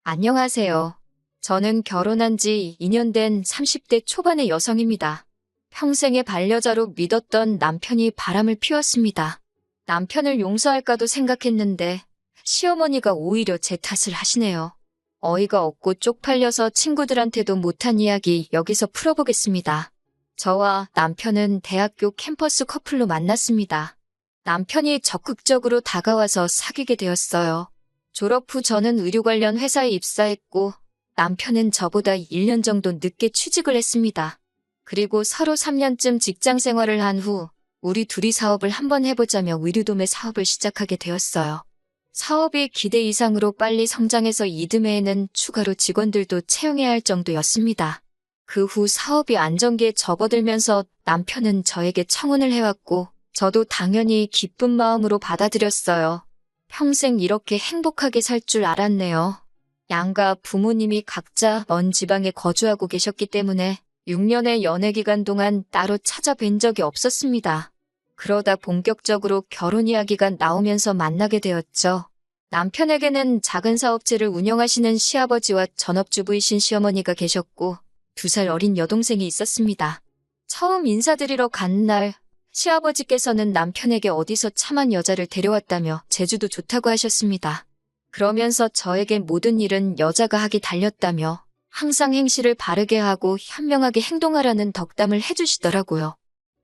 안녕하세요. 저는 결혼한 지 2년 된 30대 초반의 여성입니다. 평생의 반려자로 믿었던 남편이 바람을 피웠습니다. 남편을 용서할까도 생각했는데 시어머니가 오히려 제 탓을 하시네요. 어이가 없고 쪽팔려서 친구들한테도 못한 이야기 여기서 풀어보겠습니다. 저와 남편은 대학교 캠퍼스 커플로 만났습니다. 남편이 적극적으로 다가와서 사귀게 되었어요. 졸업 후 저는 의료 관련 회사에 입사했고 남편은 저보다 1년 정도 늦게 취직을 했습니다. 그리고 서로 3년쯤 직장 생활을 한 후 우리 둘이 사업을 한번 해보자며 의류도매 사업을 시작하게 되었어요. 사업이 기대 이상으로 빨리 성장해서 이듬해에는 추가로 직원들도 채용해야 할 정도였습니다. 그 후 사업이 안정기에 접어들면서 남편은 저에게 청혼을 해왔고 저도 당연히 기쁜 마음으로 받아들였어요. 평생 이렇게 행복하게 살 줄 알았네요. 양가 부모님이 각자 먼 지방에 거주하고 계셨기 때문에 6년의 연애 기간 동안 따로 찾아뵌 적이 없었습니다. 그러다 본격적으로 결혼 이야기가 나오면서 만나게 되었죠. 남편에게는 작은 사업체를 운영하시는 시아버지와 전업주부이신 시어머니가 계셨고 2살 어린 여동생이 있었습니다. 처음 인사드리러 간 날 시아버지께서는 남편에게 어디서 참한 여자를 데려왔다며 제주도 좋다고 하셨습니다. 그러면서 저에게 모든 일은 여자가 하기 달렸다며 항상 행실을 바르게 하고 현명하게 행동하라는 덕담을 해주시더라고요.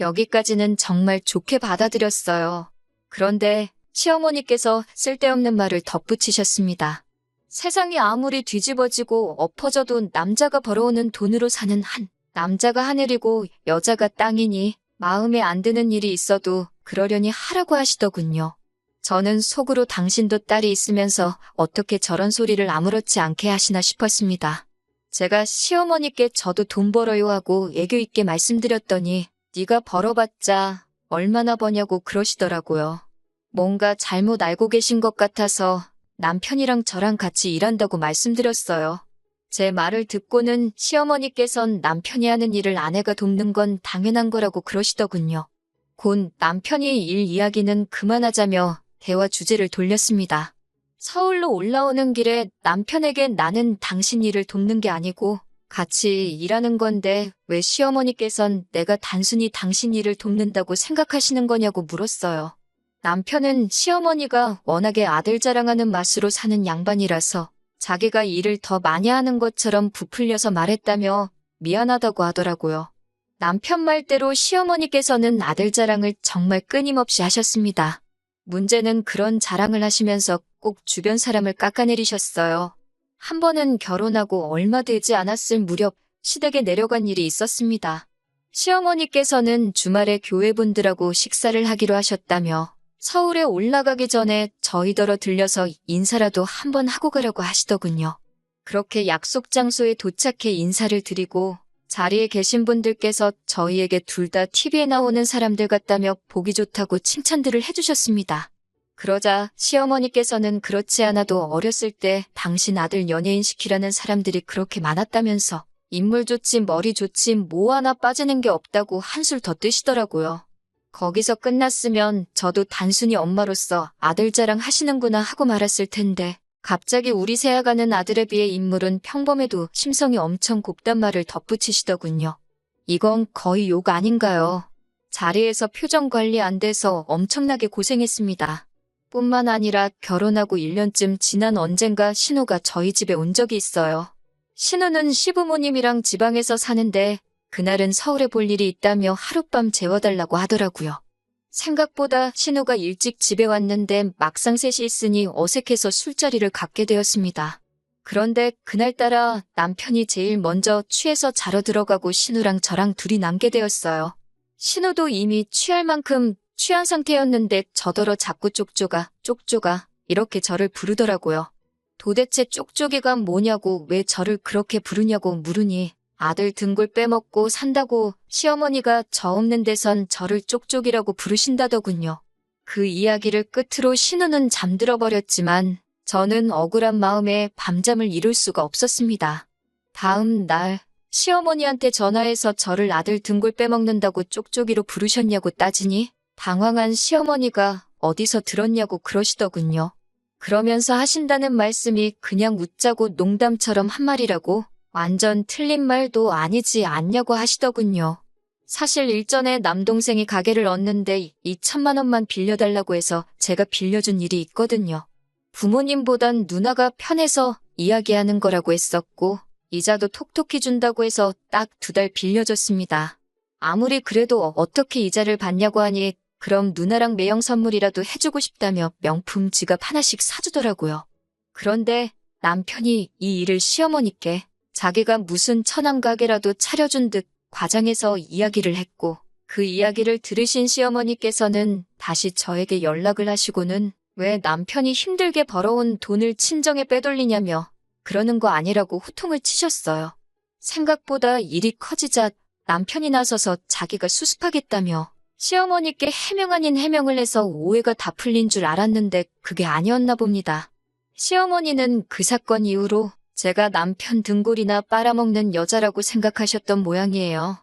여기까지는 정말 좋게 받아들였어요. 그런데 시어머니께서 쓸데없는 말을 덧붙이셨습니다. 세상이 아무리 뒤집어지고 엎어져도 남자가 벌어오는 돈으로 사는 한 남자가 하늘이고 여자가 땅이니 마음에 안 드는 일이 있어도 그러려니 하라고 하시더군요. 저는 속으로 당신도 딸이 있으면서 어떻게 저런 소리를 아무렇지 않게 하시나 싶었습니다. 제가 시어머니께 저도 돈 벌어요 하고 애교 있게 말씀드렸더니 네가 벌어봤자 얼마나 버냐고 그러시더라고요. 뭔가 잘못 알고 계신 것 같아서 남편이랑 저랑 같이 일한다고 말씀드렸어요. 제 말을 듣고는 시어머니께선 남편이 하는 일을 아내가 돕는 건 당연한 거라고 그러시더군요. 곧 남편이 일 이야기는 그만하자며 대화 주제를 돌렸습니다. 서울로 올라오는 길에 남편에게 나는 당신 일을 돕는 게 아니고 같이 일하는 건데 왜 시어머니께선 내가 단순히 당신 일을 돕는다고 생각하시는 거냐고 물었어요. 남편은 시어머니가 워낙에 아들 자랑하는 맛으로 사는 양반이라서 자기가 일을 더 많이 하는 것처럼 부풀려서 말했다며 미안하다고 하더라고요. 남편 말대로 시어머니께서는 아들 자랑을 정말 끊임없이 하셨습니다. 문제는 그런 자랑을 하시면서 꼭 주변 사람을 깎아내리셨어요. 한 번은 결혼하고 얼마 되지 않았을 무렵 시댁에 내려간 일이 있었습니다. 시어머니께서는 주말에 교회분들하고 식사를 하기로 하셨다며 서울에 올라가기 전에 저희더러 들려서 인사라도 한번 하고 가라고 하시더군요. 그렇게 약속 장소에 도착해 인사를 드리고 자리에 계신 분들께서 저희에게 둘 다 TV에 나오는 사람들 같다며 보기 좋다고 칭찬들을 해주셨습니다. 그러자 시어머니께서는 그렇지 않아도 어렸을 때 당신 아들 연예인 시키라는 사람들이 그렇게 많았다면서 인물 좋지 머리 좋지 뭐 하나 빠지는 게 없다고 한술 더 뜨시더라고요. 거기서 끝났으면 저도 단순히 엄마로서 아들 자랑 하시는구나 하고 말았을 텐데 갑자기 우리 새아가는 아들에 비해 인물은 평범해도 심성이 엄청 곱단 말을 덧붙이시더군요. 이건 거의 욕 아닌가요? 자리에서 표정 관리 안 돼서 엄청나게 고생했습니다. 뿐만 아니라 결혼하고 1년쯤 지난 언젠가 신우가 저희 집에 온 적이 있어요. 신우는 시부모님이랑 지방에서 사는데 그날은 서울에 볼 일이 있다며 하룻밤 재워달라고 하더라고요. 생각보다 신우가 일찍 집에 왔는데 막상 셋이 있으니 어색해서 술자리를 갖게 되었습니다. 그런데 그날따라 남편이 제일 먼저 취해서 자러 들어가고 신우랑 저랑 둘이 남게 되었어요. 신우도 이미 취할 만큼 취한 상태였는데 저더러 자꾸 쪽쪽아, 쪽쪽아 이렇게 저를 부르더라고요. 도대체 쪽쪽이가 뭐냐고 왜 저를 그렇게 부르냐고 물으니 아들 등골 빼먹고 산다고 시어머니가 저 없는 데선 저를 쪽쪽이라고 부르신다더군요. 그 이야기를 끝으로 신우는 잠들어 버렸지만 저는 억울한 마음에 밤잠을 이룰 수가 없었습니다. 다음 날 시어머니한테 전화해서 저를 아들 등골 빼먹는다고 쪽쪽이로 부르셨냐고 따지니 당황한 시어머니가 어디서 들었냐고 그러시더군요. 그러면서 하신다는 말씀이 그냥 웃자고 농담처럼 한 말이라고 완전 틀린 말도 아니지 않냐고 하시더군요. 사실 일전에 남동생이 가게를 얻는데 2천만 원만 빌려달라고 해서 제가 빌려준 일이 있거든요. 부모님보단 누나가 편해서 이야기하는 거라고 했었고 이자도 톡톡히 준다고 해서 딱 2달 빌려줬습니다. 아무리 그래도 어떻게 이자를 받냐고 하니 그럼 누나랑 매형 선물이라도 해주고 싶다며 명품 지갑 하나씩 사주더라고요. 그런데 남편이 이 일을 시어머니께 자기가 무슨 처남 가게라도 차려준 듯 과장해서 이야기를 했고 그 이야기를 들으신 시어머니께서는 다시 저에게 연락을 하시고는 왜 남편이 힘들게 벌어온 돈을 친정에 빼돌리냐며 그러는 거 아니라고 호통을 치셨어요. 생각보다 일이 커지자 남편이 나서서 자기가 수습하겠다며 시어머니께 해명 아닌 해명을 해서 오해가 다 풀린 줄 알았는데 그게 아니었나 봅니다. 시어머니는 그 사건 이후로 제가 남편 등골이나 빨아먹는 여자라고 생각하셨던 모양이에요.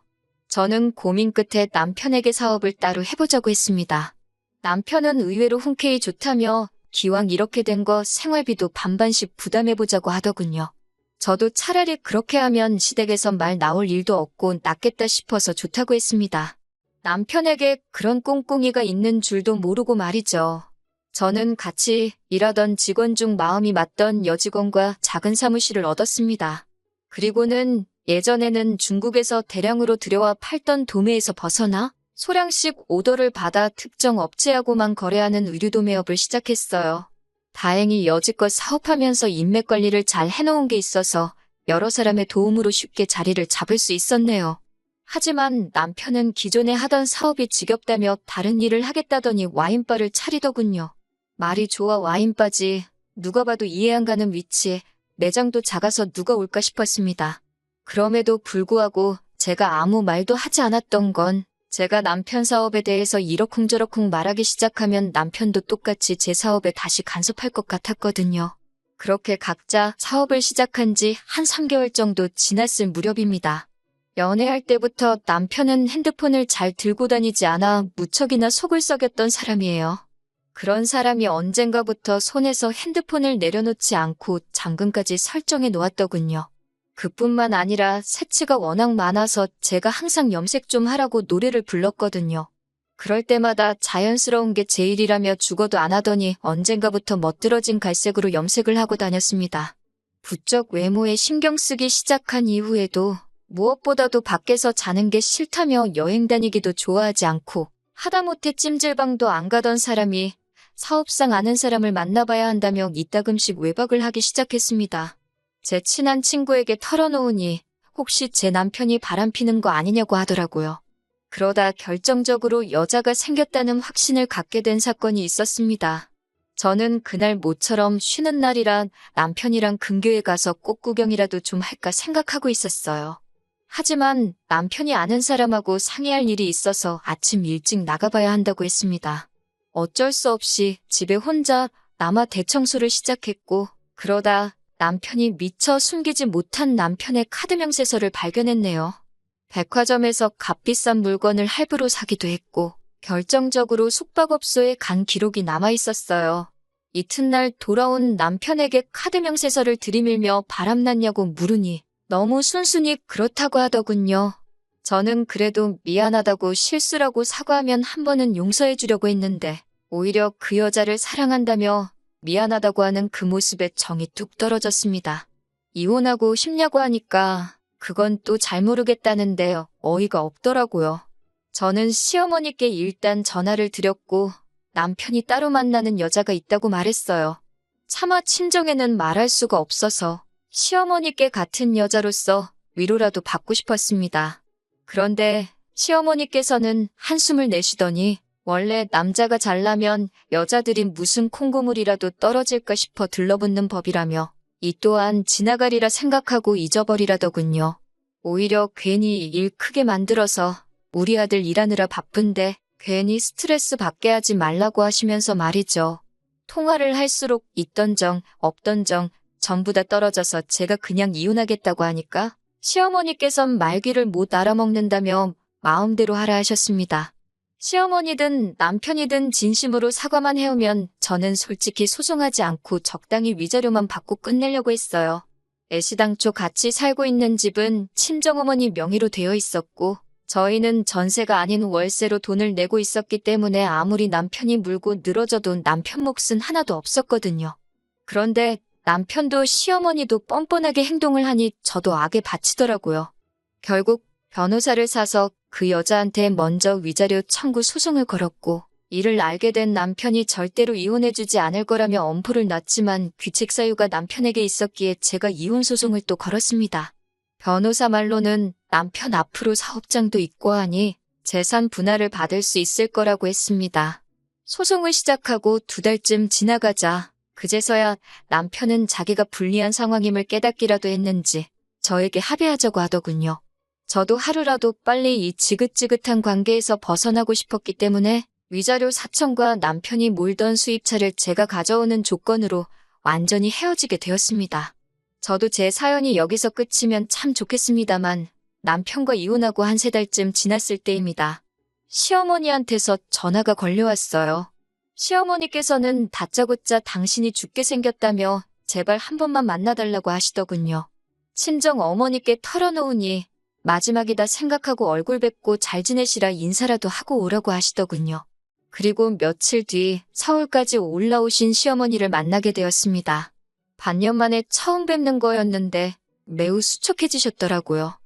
저는 고민 끝에 남편에게 사업을 따로 해보자고 했습니다. 남편은 의외로 흔쾌히 좋다며 기왕 이렇게 된 거 생활비도 반반씩 부담해보자고 하더군요. 저도 차라리 그렇게 하면 시댁에서 말 나올 일도 없고 낫겠다 싶어서 좋다고 했습니다. 남편에게 그런 꿍꿍이가 있는 줄도 모르고 말이죠. 저는 같이 일하던 직원 중 마음이 맞던 여직원과 작은 사무실을 얻었습니다. 그리고는 예전에는 중국에서 대량으로 들여와 팔던 도매에서 벗어나 소량씩 오더를 받아 특정 업체하고만 거래하는 의류도매업을 시작했어요. 다행히 여지껏 사업하면서 인맥 관리를 잘 해놓은 게 있어서 여러 사람의 도움으로 쉽게 자리를 잡을 수 있었네요. 하지만 남편은 기존에 하던 사업이 지겹다며 다른 일을 하겠다더니 와인바를 차리더군요. 말이 좋아 와인바지 누가 봐도 이해 안 가는 위치에 매장도 작아서 누가 올까 싶었습니다. 그럼에도 불구하고 제가 아무 말도 하지 않았던 건 제가 남편 사업에 대해서 이러쿵저러쿵 말하기 시작하면 남편도 똑같이 제 사업에 다시 간섭할 것 같았거든요. 그렇게 각자 사업을 시작한 지 한 3개월 정도 지났을 무렵입니다. 연애할 때부터 남편은 핸드폰을 잘 들고 다니지 않아 무척이나 속을 썩였던 사람이에요. 그런 사람이 언젠가부터 손에서 핸드폰을 내려놓지 않고 잠금까지 설정해 놓았더군요. 그뿐만 아니라 새치가 워낙 많아서 제가 항상 염색 좀 하라고 노래를 불렀거든요. 그럴 때마다 자연스러운 게 제일이라며 죽어도 안 하더니 언젠가부터 멋들어진 갈색으로 염색을 하고 다녔습니다. 부쩍 외모에 신경 쓰기 시작한 이후에도 무엇보다도 밖에서 자는 게 싫다며 여행 다니기도 좋아하지 않고 하다못해 찜질방도 안 가던 사람이 사업상 아는 사람을 만나봐야 한다며 이따금씩 외박을 하기 시작했습니다. 제 친한 친구에게 털어놓으니 혹시 제 남편이 바람피는 거 아니냐고 하더라고요. 그러다 결정적으로 여자가 생겼다는 확신을 갖게 된 사건이 있었습니다. 저는 그날 모처럼 쉬는 날이라 남편이랑 근교에 가서 꽃구경이라도 좀 할까 생각하고 있었어요. 하지만 남편이 아는 사람하고 상의할 일이 있어서 아침 일찍 나가봐야 한다고 했습니다. 어쩔 수 없이 집에 혼자 남아 대청소를 시작했고 그러다 남편이 미처 숨기지 못한 남편의 카드 명세서를 발견했네요. 백화점에서 값비싼 물건을 할부로 사기도 했고 결정적으로 숙박업소에 간 기록이 남아있었어요. 이튿날 돌아온 남편에게 카드 명세서를 들이밀며 바람났냐고 물으니 너무 순순히 그렇다고 하더군요. 저는 그래도 미안하다고 실수라고 사과하면 한 번은 용서해 주려고 했는데 오히려 그 여자를 사랑한다며 미안하다고 하는 그 모습에 정이 뚝 떨어졌습니다. 이혼하고 싶냐고 하니까 그건 또 잘 모르겠다는데 어이가 없더라고요. 저는 시어머니께 일단 전화를 드렸고 남편이 따로 만나는 여자가 있다고 말했어요. 차마 친정에는 말할 수가 없어서 시어머니께 같은 여자로서 위로라도 받고 싶었습니다. 그런데 시어머니께서는 한숨을 내쉬더니 원래 남자가 잘나면 여자들이 무슨 콩고물이라도 떨어질까 싶어 들러붙는 법이라며 이 또한 지나가리라 생각하고 잊어버리라더군요. 오히려 괜히 일 크게 만들어서 우리 아들 일하느라 바쁜데 괜히 스트레스 받게 하지 말라고 하시면서 말이죠. 통화를 할수록 있던 정, 없던 정 전부 다 떨어져서 제가 그냥 이혼하겠다고 하니까 시어머니께선 말귀를 못 알아먹는다며 마음대로 하라 하셨습니다. 시어머니든 남편이든 진심으로 사과만 해오면 저는 솔직히 소송하지 않고 적당히 위자료만 받고 끝내려고 했어요. 애시당초 같이 살고 있는 집은 친정어머니 명의로 되어 있었고 저희는 전세가 아닌 월세로 돈을 내고 있었기 때문에 아무리 남편이 물고 늘어져도 남편 몫은 하나도 없었거든요. 그런데 남편도 시어머니도 뻔뻔하게 행동을 하니 저도 악에 바치더라고요. 결국 변호사를 사서 그 여자한테 먼저 위자료 청구 소송을 걸었고 이를 알게 된 남편이 절대로 이혼해주지 않을 거라며 엄포를 놨지만 귀책 사유가 남편에게 있었기에 제가 이혼 소송을 또 걸었습니다. 변호사 말로는 남편 앞으로 사업장도 있고 하니 재산 분할을 받을 수 있을 거라고 했습니다. 소송을 시작하고 2달쯤 지나가자 그제서야 남편은 자기가 불리한 상황임을 깨닫기라도 했는지 저에게 합의하자고 하더군요. 저도 하루라도 빨리 이 지긋지긋한 관계에서 벗어나고 싶었기 때문에 위자료 4천과 남편이 몰던 수입차를 제가 가져오는 조건으로 완전히 헤어지게 되었습니다. 저도 제 사연이 여기서 끝이면 참 좋겠습니다만 남편과 이혼하고 한 3달쯤 지났을 때입니다. 시어머니한테서 전화가 걸려왔어요. 시어머니께서는 다짜고짜 당신이 죽게 생겼다며 제발 한 번만 만나달라고 하시더군요. 친정 어머니께 털어놓으니 마지막이다 생각하고 얼굴 뵙고 잘 지내시라 인사라도 하고 오라고 하시더군요. 그리고 며칠 뒤 서울까지 올라오신 시어머니를 만나게 되었습니다. 반년 만에 처음 뵙는 거였는데 매우 수척해지셨더라고요.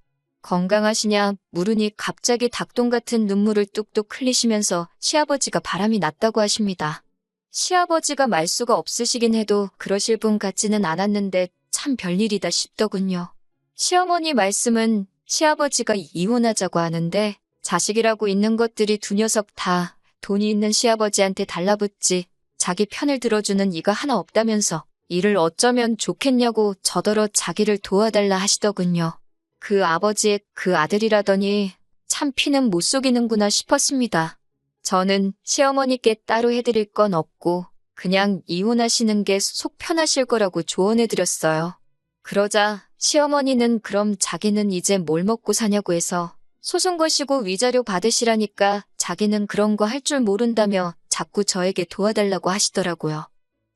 건강하시냐 물으니 갑자기 닭똥 같은 눈물을 뚝뚝 흘리시면서 시아버지가 바람이 났다고 하십니다. 시아버지가 말수가 없으시긴 해도 그러실 분 같지는 않았는데 참 별일이다 싶더군요. 시어머니 말씀은 시아버지가 이혼하자고 하는데 자식이라고 있는 것들이 두 녀석 다 돈이 있는 시아버지한테 달라붙지 자기 편을 들어주는 이가 하나 없다면서 이를 어쩌면 좋겠냐고 저더러 자기를 도와달라 하시더군요. 그 아버지의 그 아들이라더니 참 피는 못 속이는구나 싶었습니다. 저는 시어머니께 따로 해드릴 건 없고 그냥 이혼하시는 게 속 편하실 거라고 조언해드렸어요. 그러자 시어머니는 그럼 자기는 이제 뭘 먹고 사냐고 해서 소송 거시고 위자료 받으시라니까 자기는 그런 거 할 줄 모른다며 자꾸 저에게 도와달라고 하시더라고요.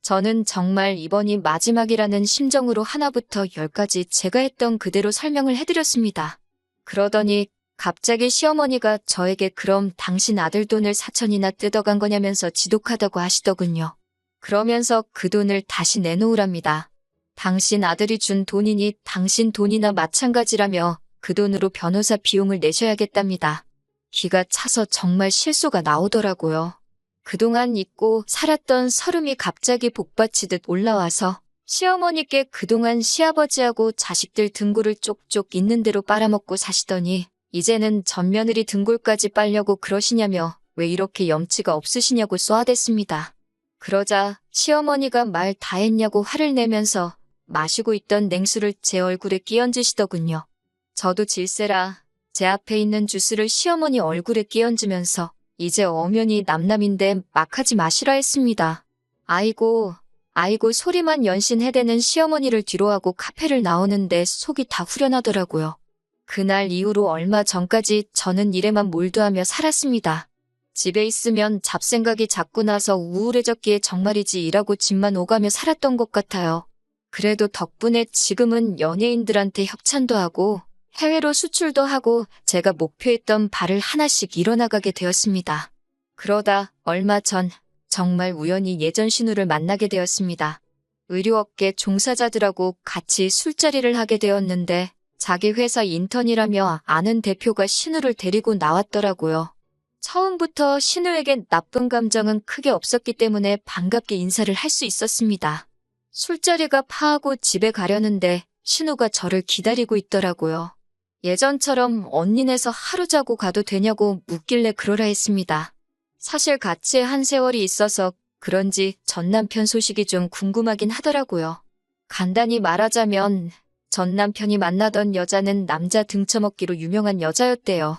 저는 정말 이번이 마지막이라는 심정으로 하나부터 10까지 제가 했던 그대로 설명을 해드렸습니다. 그러더니 갑자기 시어머니가 저에게 그럼 당신 아들 돈을 4천이나 뜯어간 거냐면서 지독하다고 하시더군요. 그러면서 그 돈을 다시 내놓으랍니다. 당신 아들이 준 돈이니 당신 돈이나 마찬가지라며 그 돈으로 변호사 비용을 내셔야겠답니다. 기가 차서 정말 실소가 나오더라고요. 그동안 잊고 살았던 서름이 갑자기 복받치듯 올라와서 시어머니께 그동안 시아버지하고 자식들 등골을 쪽쪽 있는 대로 빨아먹고 사시더니 이제는 맏며느리 등골까지 빨려고 그러시냐며 왜 이렇게 염치가 없으시냐고 쏘아댔습니다. 그러자 시어머니가 말 다 했냐고 화를 내면서 마시고 있던 냉수를 제 얼굴에 끼얹으시더군요. 저도 질세라 제 앞에 있는 주스를 시어머니 얼굴에 끼얹으면서 이제 엄연히 남남인데 막 하지 마시라 했습니다. 아이고 소리만 연신 해대는 시어머니를 뒤로하고 카페를 나오는데 속이 다 후련하더라고요. 그날 이후로 얼마 전까지 저는 일에만 몰두하며 살았습니다. 집에 있으면 잡생각이 자꾸 나서 우울해졌기에 정말이지 일하고 집만 오가며 살았던 것 같아요. 그래도 덕분에 지금은 연예인들한테 협찬도 하고 해외로 수출도 하고 제가 목표했던 바를 하나씩 이뤄나가게 되었습니다. 그러다 얼마 전 정말 우연히 예전 신우를 만나게 되었습니다. 의료업계 종사자들하고 같이 술자리를 하게 되었는데 자기 회사 인턴이라며 아는 대표가 신우를 데리고 나왔더라고요. 처음부터 신우에겐 나쁜 감정은 크게 없었기 때문에 반갑게 인사를 할 수 있었습니다. 술자리가 파하고 집에 가려는데 신우가 저를 기다리고 있더라고요. 예전처럼 언니네서 하루 자고 가도 되냐고 묻길래 그러라 했습니다. 사실 같이 한 세월이 있어서 그런지 전 남편 소식이 좀 궁금하긴 하더라고요. 간단히 말하자면 전 남편이 만나던 여자는 남자 등쳐먹기로 유명한 여자였대요.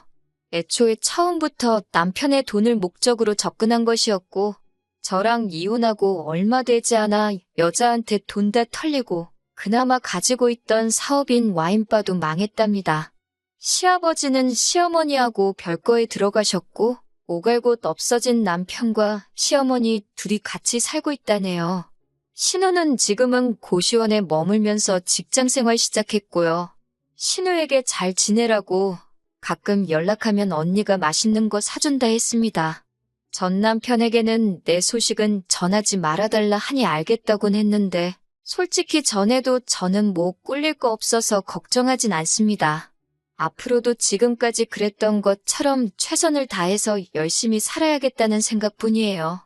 애초에 처음부터 남편의 돈을 목적으로 접근한 것이었고 저랑 이혼하고 얼마 되지 않아 여자한테 돈 다 털리고 그나마 가지고 있던 사업인 와인바도 망했답니다. 시아버지는 시어머니하고 별거에 들어가셨고 오갈 곳 없어진 남편과 시어머니 둘이 같이 살고 있다네요. 신우는 지금은 고시원에 머물면서 직장생활 시작했고요. 신우에게 잘 지내라고 가끔 연락하면 언니가 맛있는 거 사준다 했습니다. 전 남편에게는 내 소식은 전하지 말아달라 하니 알겠다곤 했는데 솔직히 전에도 저는 뭐 꿀릴 거 없어서 걱정하진 않습니다. 앞으로도 지금까지 그랬던 것처럼 최선을 다해서 열심히 살아야겠다는 생각뿐이에요.